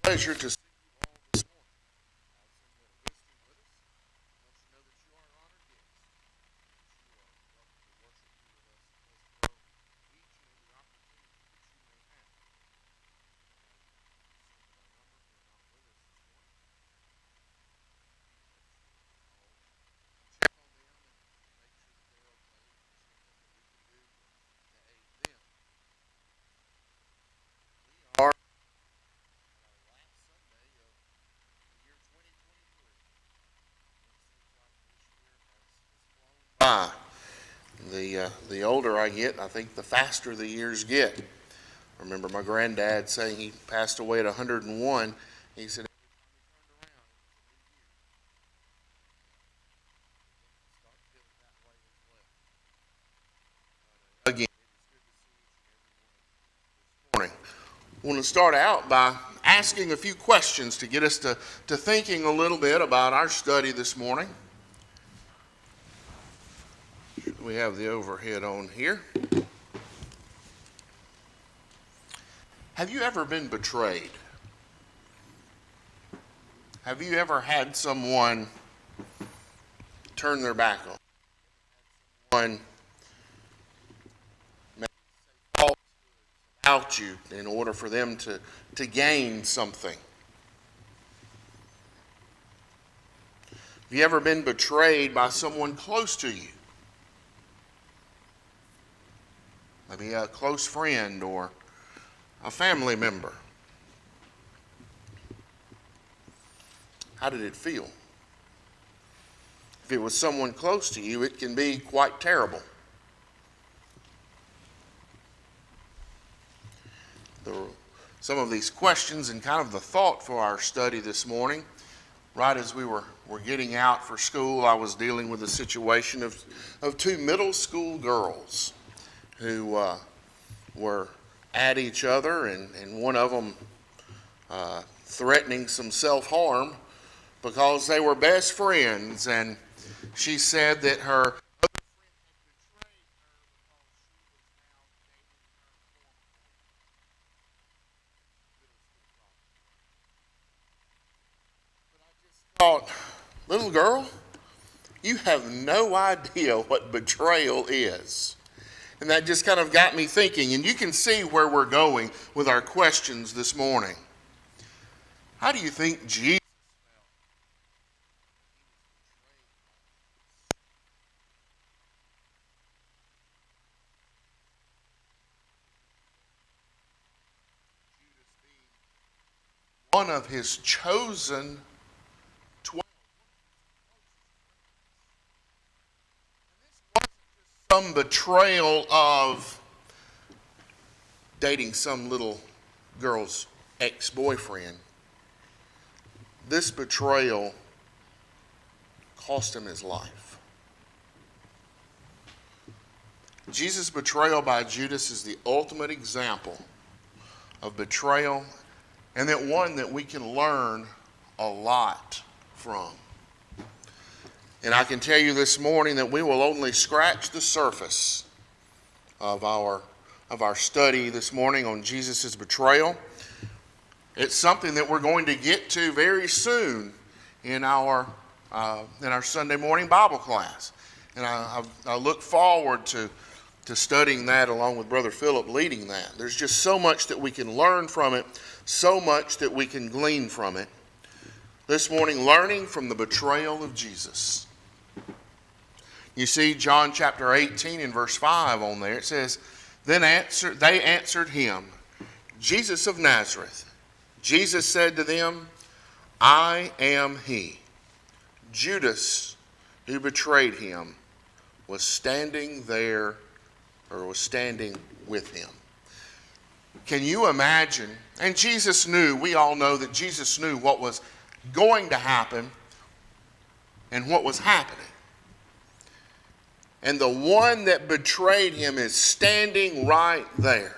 Pleasure to see you all this morning. Some that are visiting with us, I want you to know that you are an honored guest. That you are welcome to worship here with us in this grove each and every opportunity that you may have. Check on them and make sure that they're okay. If there's anything that we can do to aid them. We are last Sunday of the year 2023. It seems like this year has flown by. The older I get, I think the faster the years get. I remember my granddad saying he passed away at 101. He said, again, morning. I want to start out by asking a few questions to get us to thinking a little bit about our study this morning. We have the overhead on here. Have you ever been betrayed? Have you ever had someone turn their back on? Someone talk about you in order for them to gain something? Have you ever been betrayed by someone close to you? Maybe a close friend or a family member. How did it feel? If it was someone close to you, it can be quite terrible. Some of these questions and kind of the thought for our study this morning, right as we were getting out for school, I was dealing with a situation of two middle school girls who were at each other, and one of them threatening some self-harm because they were best friends, and she said that her other friend had betrayed her because she was now dating her former. But I just thought, little girl, you have no idea what betrayal is. And that just kind of got me thinking, and you can see where we're going with our questions this morning. How do you think Jesus felt? One of his chosen 12. Some betrayal of dating some little girl's ex-boyfriend. This betrayal cost him his life. Jesus' betrayal by Judas is the ultimate example of betrayal, and that one that we can learn a lot from. And I can tell you this morning that we will only scratch the surface of our study this morning on Jesus' betrayal. It's something that we're going to get to very soon in our Sunday morning Bible class. And I look forward to studying that along with Brother Philip leading that. There's just so much that we can learn from it, so much that we can glean from it. This morning, learning from the betrayal of Jesus. You see John chapter 18 and verse 5 on there. It says, they answered him, Jesus of Nazareth. Jesus said to them, I am he. Judas, who betrayed him, was standing with him. Can you imagine? And Jesus knew, we all know that Jesus knew what was going to happen and what was happening. And the one that betrayed him is standing right there.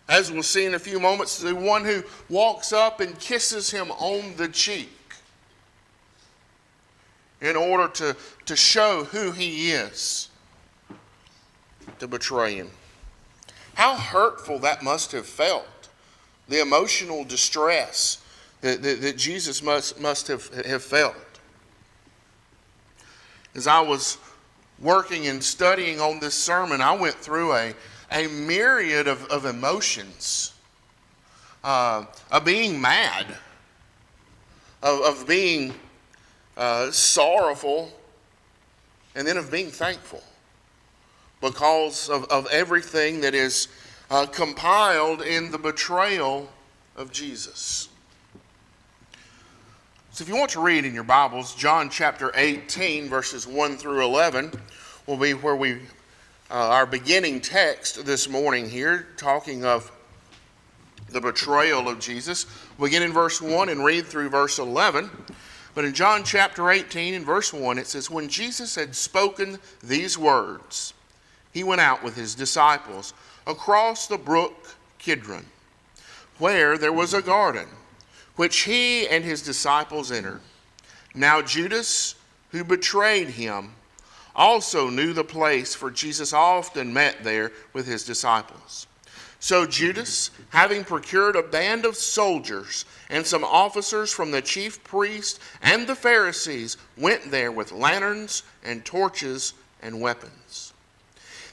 As we'll see in a few moments, the one who walks up and kisses him on the cheek in order to show who he is, to betray him. How hurtful that must have felt. the emotional distress that Jesus must have felt. As I was working and studying on this sermon, I went through a myriad of emotions, of being mad, of being sorrowful, and then of being thankful because of everything that is compiled in the betrayal of Jesus. So if you want to read in your Bibles, John chapter 18, verses 1 through 11 will be where our beginning text this morning here, talking of the betrayal of Jesus. We'll begin in verse 1 and read through verse 11. But in John chapter 18 and verse 1, it says, "When Jesus had spoken these words, he went out with his disciples across the brook Kidron, where there was a garden, which he and his disciples entered. Now Judas, who betrayed him, also knew the place, for Jesus often met there with his disciples. So Judas, having procured a band of soldiers and some officers from the chief priests and the Pharisees, went there with lanterns and torches and weapons.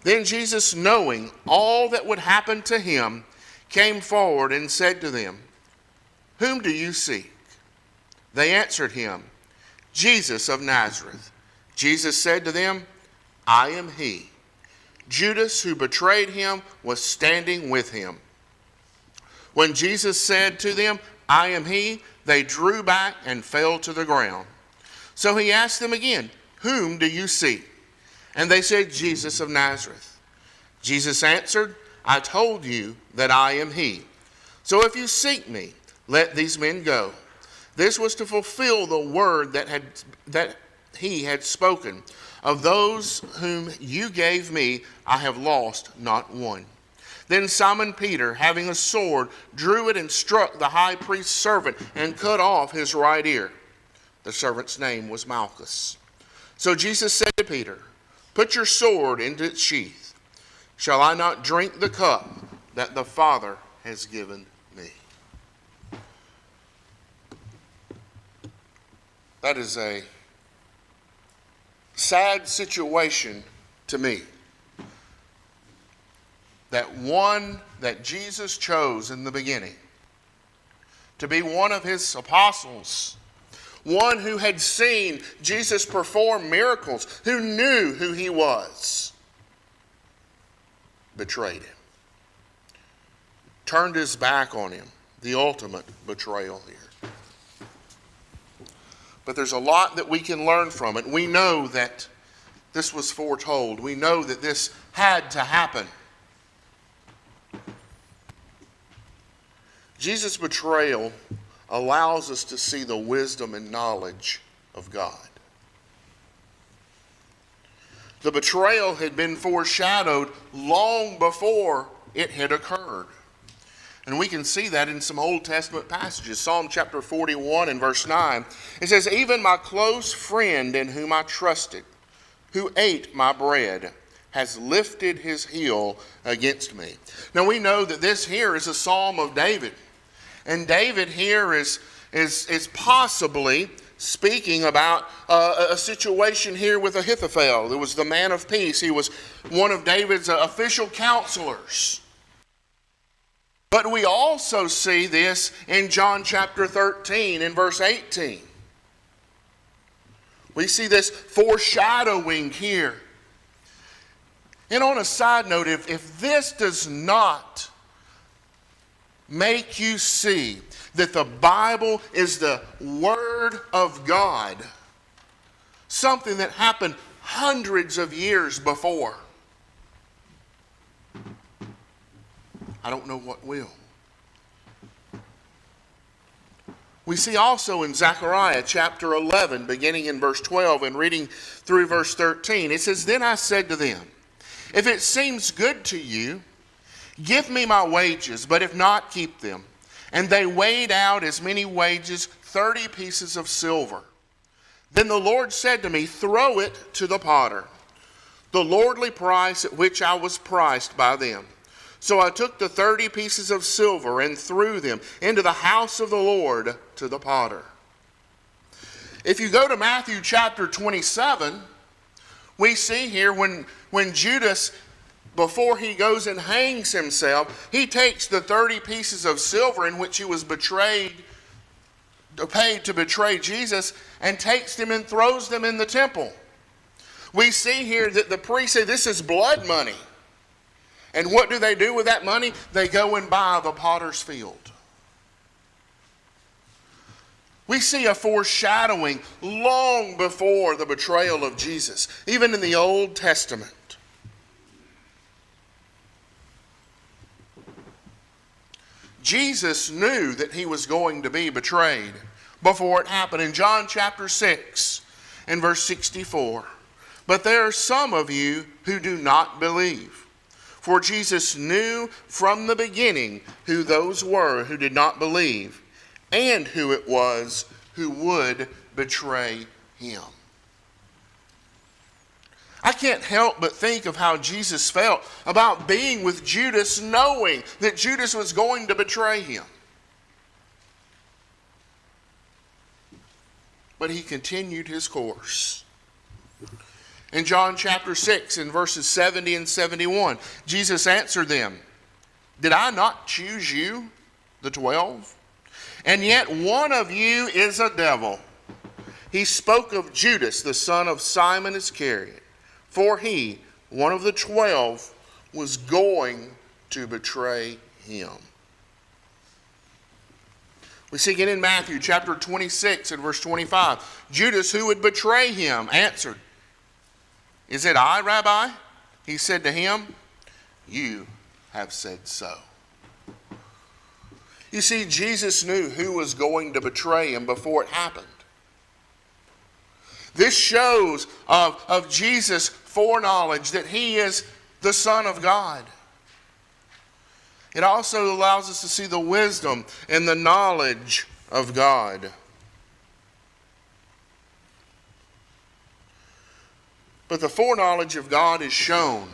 Then Jesus, knowing all that would happen to him, came forward and said to them, 'Whom do you seek?' They answered him, 'Jesus of Nazareth.' Jesus said to them, 'I am he.' Judas, who betrayed him, was standing with him. When Jesus said to them, 'I am he,' they drew back and fell to the ground. So he asked them again, 'Whom do you seek?' And they said, 'Jesus of Nazareth.' Jesus answered, 'I told you that I am he. So if you seek me, let these men go.' This was to fulfill the word that he had spoken. 'Of those whom you gave me, I have lost not one.' Then Simon Peter, having a sword, drew it and struck the high priest's servant and cut off his right ear. The servant's name was Malchus. So Jesus said to Peter, 'Put your sword into its sheath. Shall I not drink the cup that the Father has given me?'" That is a sad situation to me. That one that Jesus chose in the beginning to be one of his apostles, one who had seen Jesus perform miracles, who knew who he was, betrayed him, turned his back on him. The ultimate betrayal here. But there's a lot that we can learn from it. We know that this was foretold. We know that this had to happen. Jesus' betrayal allows us to see the wisdom and knowledge of God. The betrayal had been foreshadowed long before it had occurred. And we can see that in some Old Testament passages. Psalm chapter 41 and verse 9. It says, "Even my close friend in whom I trusted, who ate my bread, has lifted his heel against me." Now we know that this here is a psalm of David. And David here is possibly speaking about a situation here with Ahithophel. It was the man of peace. He was one of David's official counselors. But we also see this in John chapter 13 and verse 18. We see this foreshadowing here. And on a side note, if this does not make you see that the Bible is the Word of God, something that happened hundreds of years before, I don't know what will. We see also in Zechariah chapter 11, beginning in verse 12 and reading through verse 13, it says, "Then I said to them, if it seems good to you, give me my wages, but if not, keep them. And they weighed out as many wages, 30 pieces of silver. Then the Lord said to me, throw it to the potter, the lordly price at which I was priced by them. So I took the 30 pieces of silver and threw them into the house of the Lord to the potter. If you go to Matthew chapter 27, we see here when Judas, before he goes and hangs himself, he takes the 30 pieces of silver in which he was paid to betray Jesus, and takes them and throws them in the temple. We see here that the priests say this is blood money. And what do they do with that money? They go and buy the potter's field. We see a foreshadowing long before the betrayal of Jesus, even in the Old Testament. Jesus knew that he was going to be betrayed before it happened. In John chapter 6 and verse 64, but there are some of you who do not believe. For Jesus knew from the beginning who those were who did not believe, and who it was who would betray him. I can't help but think of how Jesus felt about being with Judas, knowing that Judas was going to betray him. But he continued his course. In John chapter 6, in verses 70 and 71, Jesus answered them, did I not choose you, the 12? And yet one of you is a devil. He spoke of Judas, the son of Simon Iscariot, for he, one of the 12, was going to betray him. We see again in Matthew chapter 26 and verse 25, Judas, who would betray him, answered, is it I, Rabbi? He said to him, you have said so. You see, Jesus knew who was going to betray him before it happened. This shows of Jesus' foreknowledge that he is the Son of God. It also allows us to see the wisdom and the knowledge of God. But the foreknowledge of God is shown.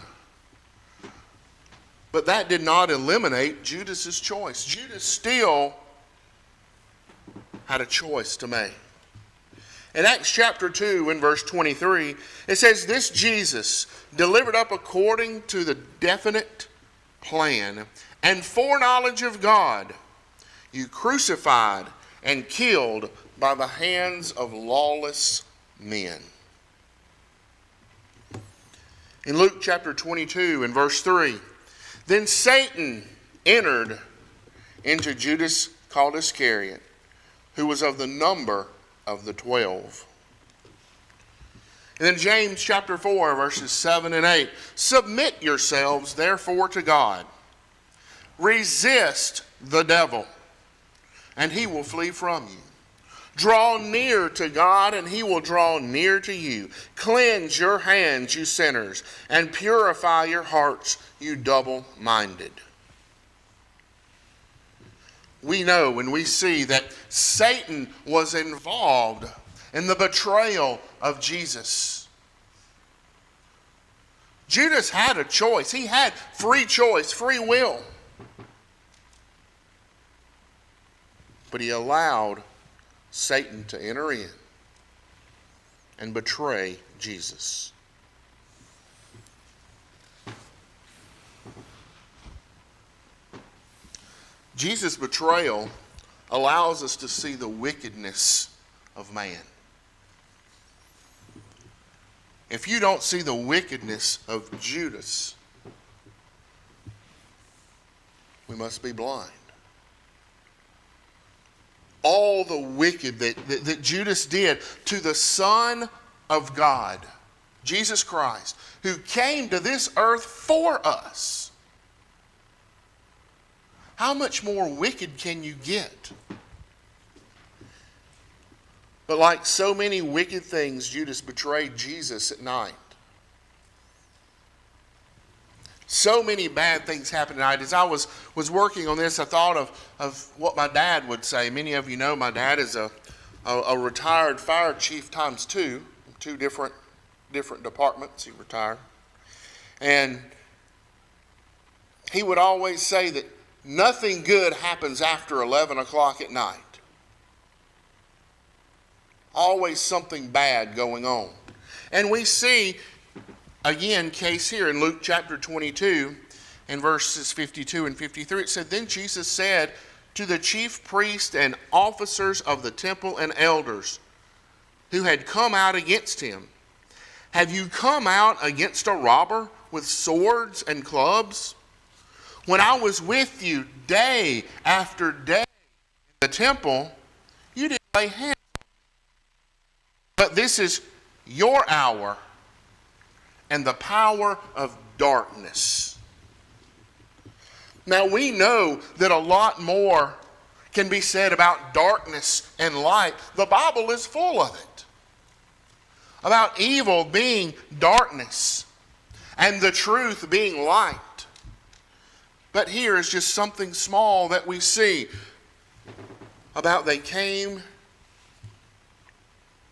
But that did not eliminate Judas's choice. Judas still had a choice to make. In Acts chapter 2 in verse 23, it says, this Jesus, delivered up according to the definite plan and foreknowledge of God, you crucified and killed by the hands of lawless men. In Luke chapter 22 and verse 3, then Satan entered into Judas called Iscariot, who was of the number of the 12. And then James chapter 4 verses 7 and 8, submit yourselves therefore to God. Resist the devil, and he will flee from you. Draw near to God, and he will draw near to you. Cleanse your hands, you sinners, and purify your hearts, you double-minded. We know and we see that Satan was involved in the betrayal of Jesus. Judas had a choice. He had free choice, free will. But he allowed Satan to enter in and betray Jesus. Jesus' betrayal allows us to see the wickedness of man. If you don't see the wickedness of Judas, we must be blind. All the wicked that Judas did to the Son of God, Jesus Christ, who came to this earth for us. How much more wicked can you get? But like so many wicked things, Judas betrayed Jesus at night. So many bad things happened tonight. As I was working on this, I thought of what my dad would say. Many of you know my dad is a retired fire chief times two different departments. He retired. And he would always say that nothing good happens after 11 o'clock at night. Always something bad going on. And we see, again, case here in Luke chapter 22, in verses 52 and 53, it said, "Then Jesus said to the chief priests and officers of the temple and elders who had come out against him, 'Have you come out against a robber with swords and clubs? When I was with you day after day in the temple, you didn't lay hands on me. But this is your hour and the power of darkness.'" Now we know that a lot more can be said about darkness and light. The Bible is full of it. About evil being darkness and the truth being light. But here is just something small that we see about they came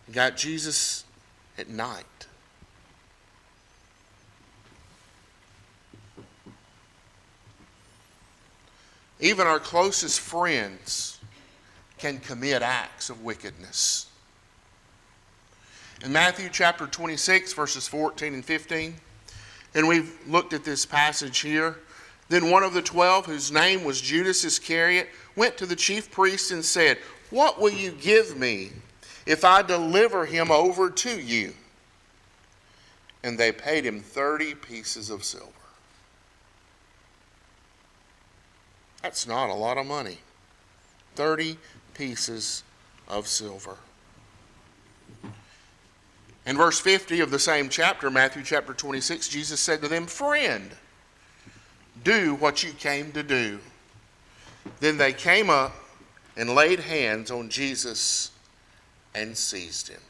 and got Jesus at night. Even our closest friends can commit acts of wickedness. In Matthew chapter 26, verses 14 and 15, and we've looked at this passage here, "Then one of the 12, whose name was Judas Iscariot, went to the chief priests and said, 'What will you give me if I deliver him over to you?' And they paid him 30 pieces of silver." That's not a lot of money. 30 pieces of silver. In verse 50 of the same chapter, Matthew chapter 26, Jesus said to them, "Friend, do what you came to do." Then they came up and laid hands on Jesus and seized him.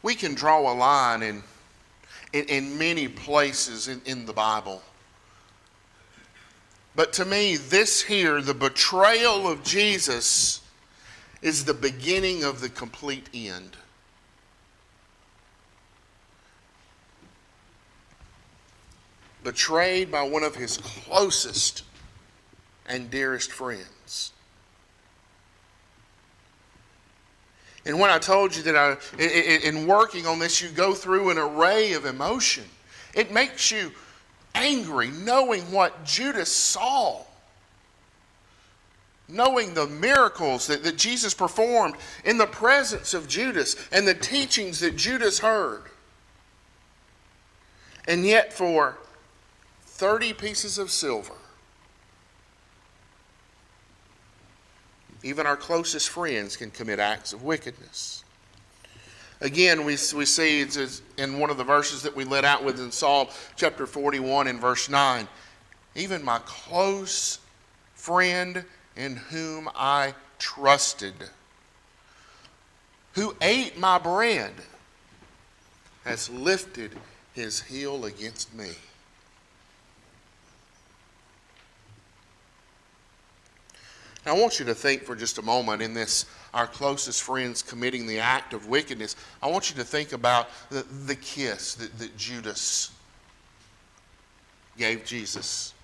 We can draw a line in many places in the Bible. But to me, this here, the betrayal of Jesus, is the beginning of the complete end. Betrayed by one of his closest and dearest friends. And when I told you that in working on this, you go through an array of emotion. It makes you angry knowing what Judas saw. Knowing the miracles that Jesus performed in the presence of Judas and the teachings that Judas heard. And yet for 30 pieces of silver, even our closest friends can commit acts of wickedness. Again, we see it's in one of the verses that we let out with in Psalm chapter 41 and verse 9. "Even my close friend in whom I trusted, who ate my bread, has lifted his heel against me." Now, I want you to think for just a moment in this, our closest friends committing the act of wickedness. I want you to think about the kiss that Judas gave Jesus.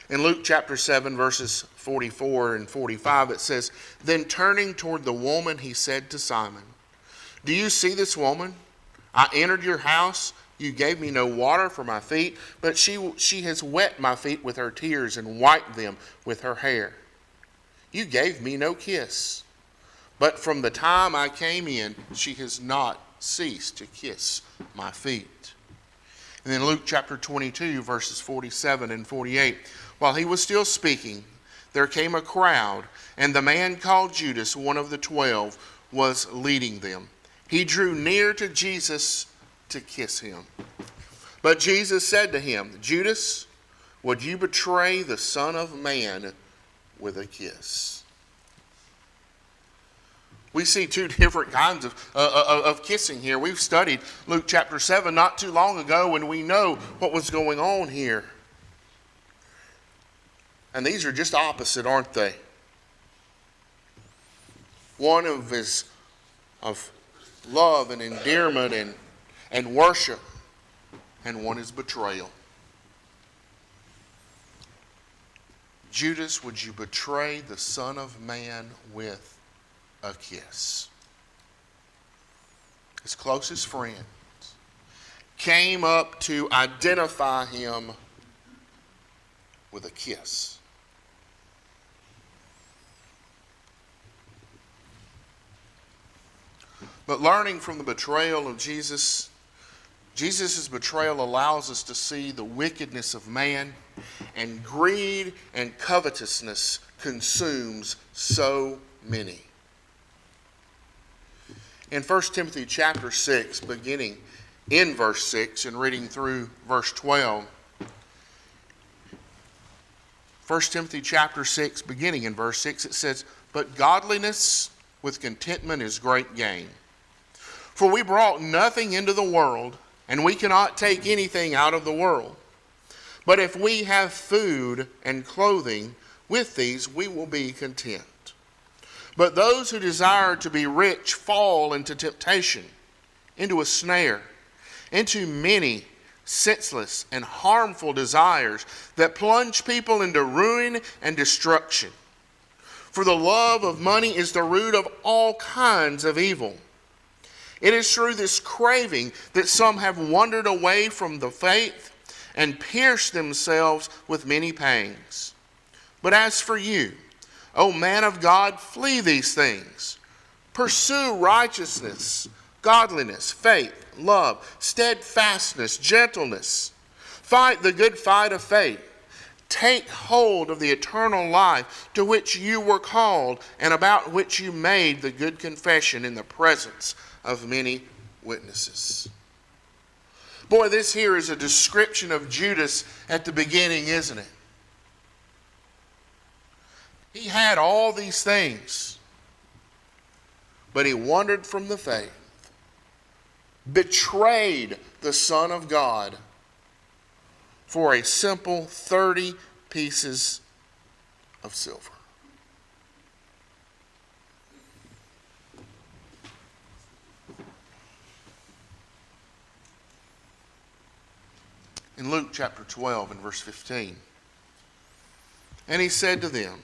In Luke chapter 7, verses 44 and 45, it says, "Then turning toward the woman, he said to Simon, 'Do you see this woman? I entered your house. You gave me no water for my feet, but she has wet my feet with her tears and wiped them with her hair. You gave me no kiss, but from the time I came in, she has not ceased to kiss my feet.'" And then Luke chapter 22, verses 47 and 48. "While he was still speaking, there came a crowd, and the man called Judas, one of the 12, was leading them. He drew near to Jesus to kiss him. But Jesus said to him, 'Judas, would you betray the Son of Man with a kiss?'" We see two different kinds of kissing here. We've studied Luke chapter 7 not too long ago, and we know what was going on here. And these are just opposite, aren't they? One of love and endearment and worship, and one is betrayal. Judas, would you betray the Son of Man with a kiss? His closest friends came up to identify him with a kiss. But learning from the betrayal of Jesus, Jesus' betrayal allows us to see the wickedness of man, and greed and covetousness consumes so many. In 1 Timothy chapter 6, beginning in verse 6 and reading through verse 12, 1 Timothy chapter 6, beginning in verse 6, it says, "But godliness with contentment is great gain. For we brought nothing into the world, and we cannot take anything out of the world. But if we have food and clothing, with these we will be content. But those who desire to be rich fall into temptation, into a snare, into many senseless and harmful desires that plunge people into ruin and destruction. For the love of money is the root of all kinds of evil. It is through this craving that some have wandered away from the faith and pierced themselves with many pangs. But as for you, O man of God, flee these things. Pursue righteousness, godliness, faith, love, steadfastness, gentleness. Fight the good fight of faith. Take hold of the eternal life to which you were called and about which you made the good confession in the presence of many witnesses." Boy, this here is a description of Judas at the beginning, isn't it? He had all these things, but he wandered from the faith, betrayed the Son of God for a simple 30 pieces of silver. In Luke chapter 12 and verse 15, "And he said to them,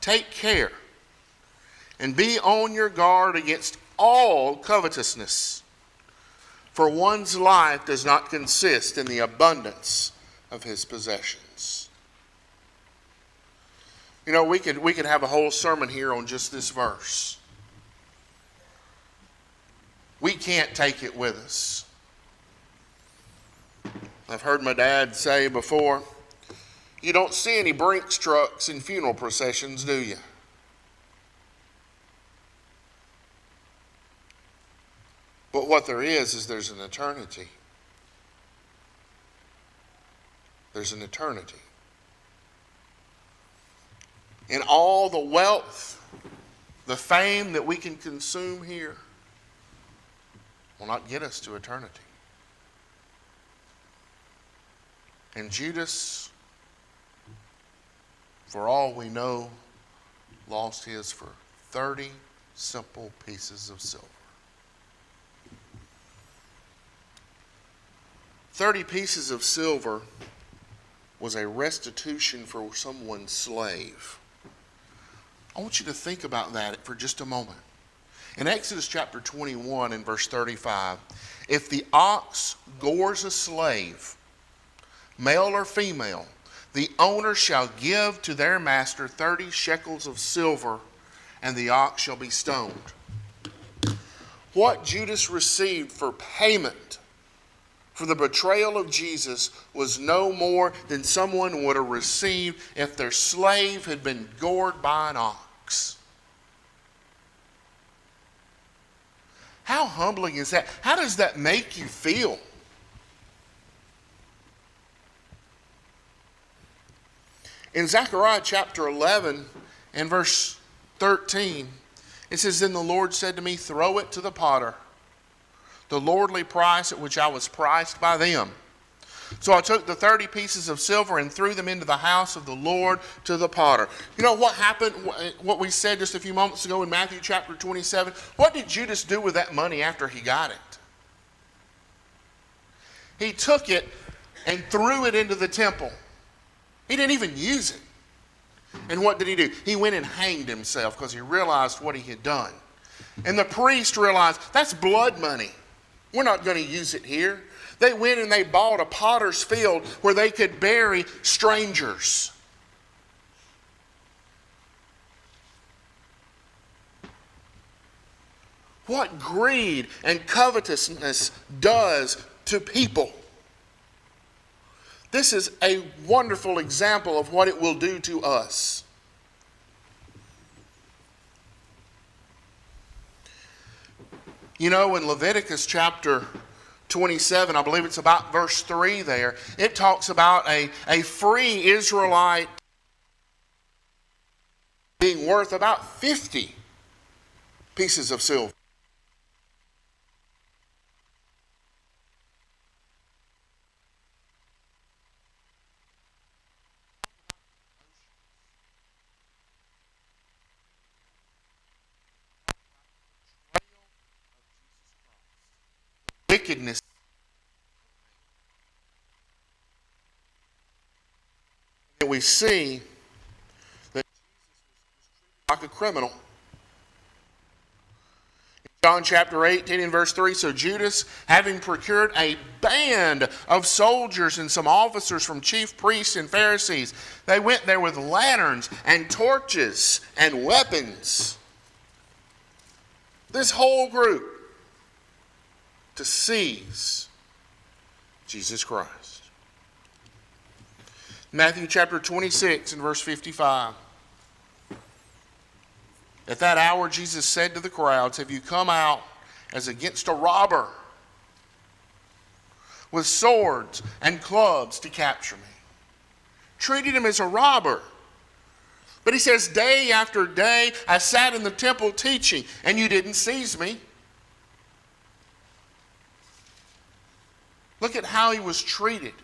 Take care and be on your guard against all covetousness, for one's life does not consist in the abundance of his possessions." You know, we could have a whole sermon here on just this verse. We can't take it with us. I've heard my dad say before, you don't see any Brinks trucks in funeral processions, do you? But what there is there's an eternity. There's an eternity. And all the wealth, the fame that we can consume here will not get us to eternity. And Judas, for all we know, lost his for 30 simple pieces of silver. 30 pieces of silver was a restitution for someone's slave. I want you to think about that for just a moment. In Exodus chapter 21 and verse 35, "If the ox gores a slave, male or female, the owner shall give to their master 30 shekels of silver, and the ox shall be stoned." What Judas received for payment for the betrayal of Jesus was no more than someone would have received if their slave had been gored by an ox. How humbling is that? How does that make you feel? In Zechariah chapter 11 and verse 13, it says, "Then the Lord said to me, throw it to the potter, the lordly price at which I was priced by them. So I took the 30 pieces of silver and threw them into the house of the Lord to the potter." You know what happened, what we said just a few moments ago in Matthew chapter 27? What did Judas do with that money after he got it? He took it and threw it into the temple. He didn't even use it. And what did he do? He went and hanged himself because he realized what he had done. And the priest realized, that's blood money. We're not going to use it here. They went and they bought a potter's field where they could bury strangers. What greed and covetousness does to people. This is a wonderful example of what it will do to us. You know, in Leviticus chapter 27, I believe it's about verse 3 there, it talks about a free Israelite being worth about 50 pieces of silver. Wickedness. And we see that Jesus was like a criminal. In John chapter 18 and verse 3, so Judas, having procured a band of soldiers and some officers from chief priests and Pharisees, they went there with lanterns and torches and weapons. This whole group to seize Jesus Christ. Matthew chapter 26 and verse 55. At that hour Jesus said to the crowds, have you come out as against a robber with swords and clubs to capture me? Treated him as a robber. But he says, day after day I sat in the temple teaching and you didn't seize me. Look at how he was treated.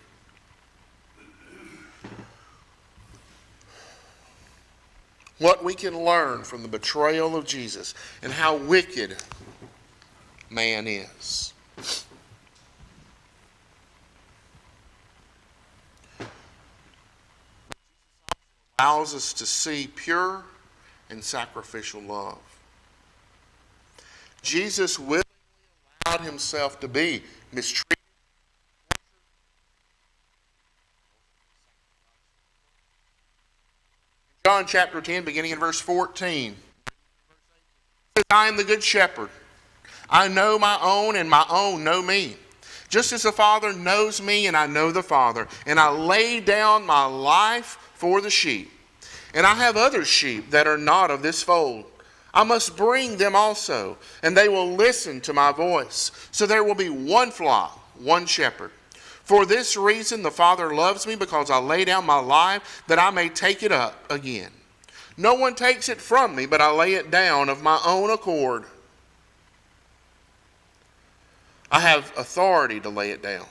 What we can learn from the betrayal of Jesus and how wicked man is. Allows us to see pure and sacrificial love. Jesus willingly allowed himself to be mistreated. John chapter 10, beginning in verse 14. It says, I am the good shepherd. I know my own, and my own know me. Just as the Father knows me, and I know the Father. And I lay down my life for the sheep. And I have other sheep that are not of this fold. I must bring them also, and they will listen to my voice. So there will be one flock, one shepherd. For this reason the Father loves me, because I lay down my life that I may take it up again. No one takes it from me, but I lay it down of my own accord. I have authority to lay it down,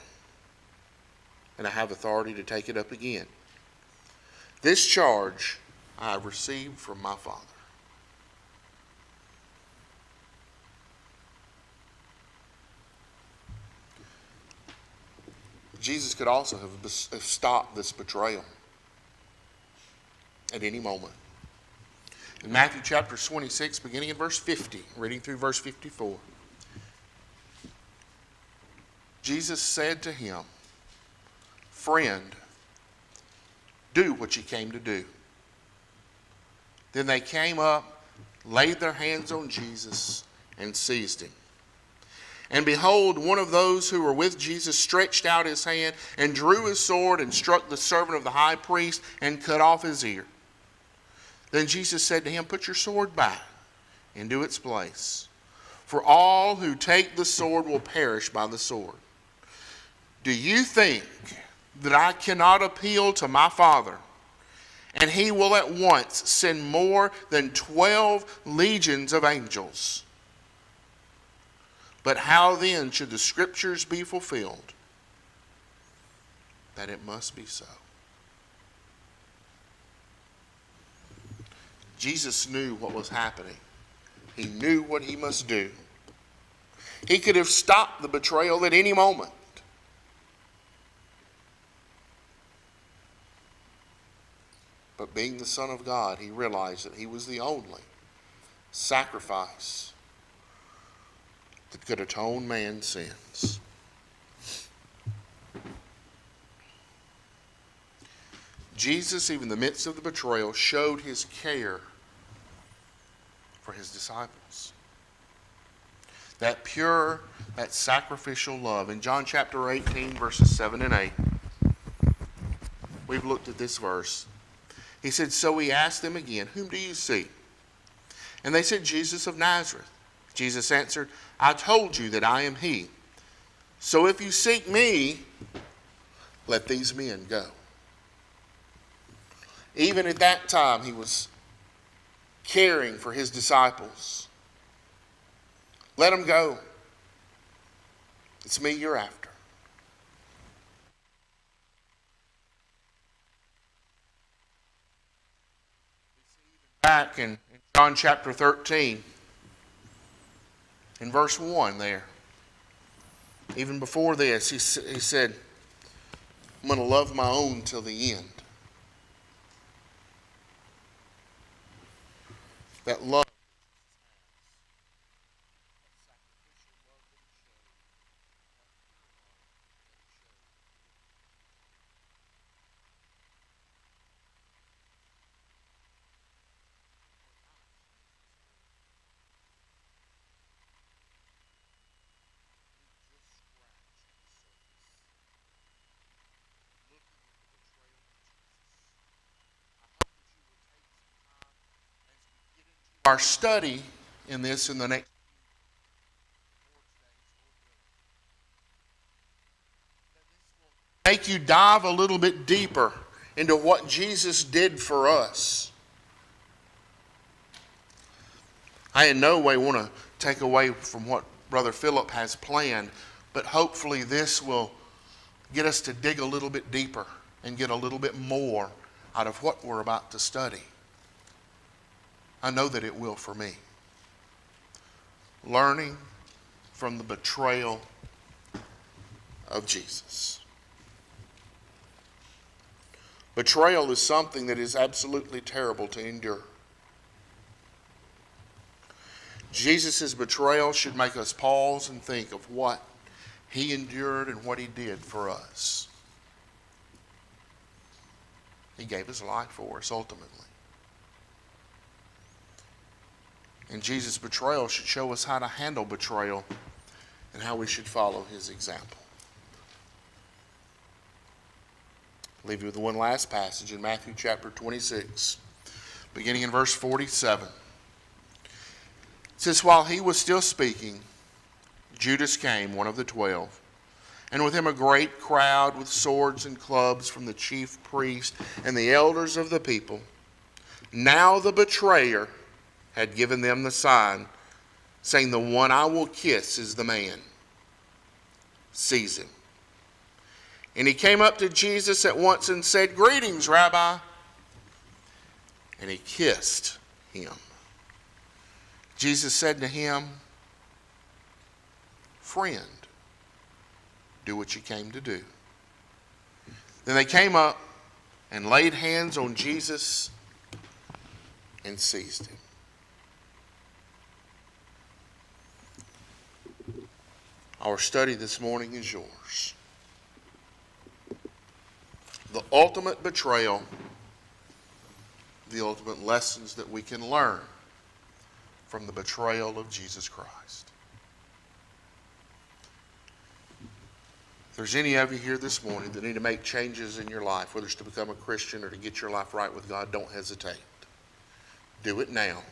and I have authority to take it up again. This charge I have received from my Father. Jesus could also have stopped this betrayal at any moment. In Matthew chapter 26, beginning in verse 50, reading through verse 54, Jesus said to him, friend, do what you came to do. Then they came up, laid their hands on Jesus, and seized him. And behold, one of those who were with Jesus stretched out his hand and drew his sword and struck the servant of the high priest and cut off his ear. Then Jesus said to him, put your sword back into its place. For all who take the sword will perish by the sword. Do you think that I cannot appeal to my Father, and he will at once send more than 12 legions of angels? But how then should the scriptures be fulfilled? That it must be so. Jesus knew what was happening. He knew what he must do. He could have stopped the betrayal at any moment. But being the Son of God, he realized that he was the only sacrifice that could atone man's sins. Jesus, even in the midst of the betrayal, showed his care for his disciples. That pure, that sacrificial love. In John chapter 18, verses 7 and 8, we've looked at this verse. He said, so he asked them again, whom do you seek? And they said, Jesus of Nazareth. Jesus answered, I told you that I am he. So if you seek me, let these men go. Even at that time, he was caring for his disciples. Let them go. It's me you're after. Back in John chapter 13, in verse 1 there, even before this, he said, I'm going to love my own till the end. That love. Our study in this in the next make you dive a little bit deeper into what Jesus did for us. I in no way want to take away from what Brother Philip has planned, but hopefully this will get us to dig a little bit deeper and get a little bit more out of what we're about to study. I know that it will for me. Learning from the betrayal of Jesus. Betrayal is something that is absolutely terrible to endure. Jesus' betrayal should make us pause and think of what he endured and what he did for us. He gave his life for us ultimately. And Jesus' betrayal should show us how to handle betrayal and how we should follow his example. I'll leave you with one last passage in Matthew chapter 26, beginning in verse 47. It says, while he was still speaking, Judas came, one of the 12, and with him a great crowd with swords and clubs from the chief priests and the elders of the people. Now the betrayer had given them the sign, saying, the one I will kiss is the man. Seize him. And he came up to Jesus at once and said, greetings, Rabbi. And he kissed him. Jesus said to him, friend, do what you came to do. Then they came up and laid hands on Jesus and seized him. Our study this morning is yours. The ultimate betrayal, the ultimate lessons that we can learn from the betrayal of Jesus Christ. If there's any of you here this morning that need to make changes in your life, whether it's to become a Christian or to get your life right with God, don't hesitate. Do it now.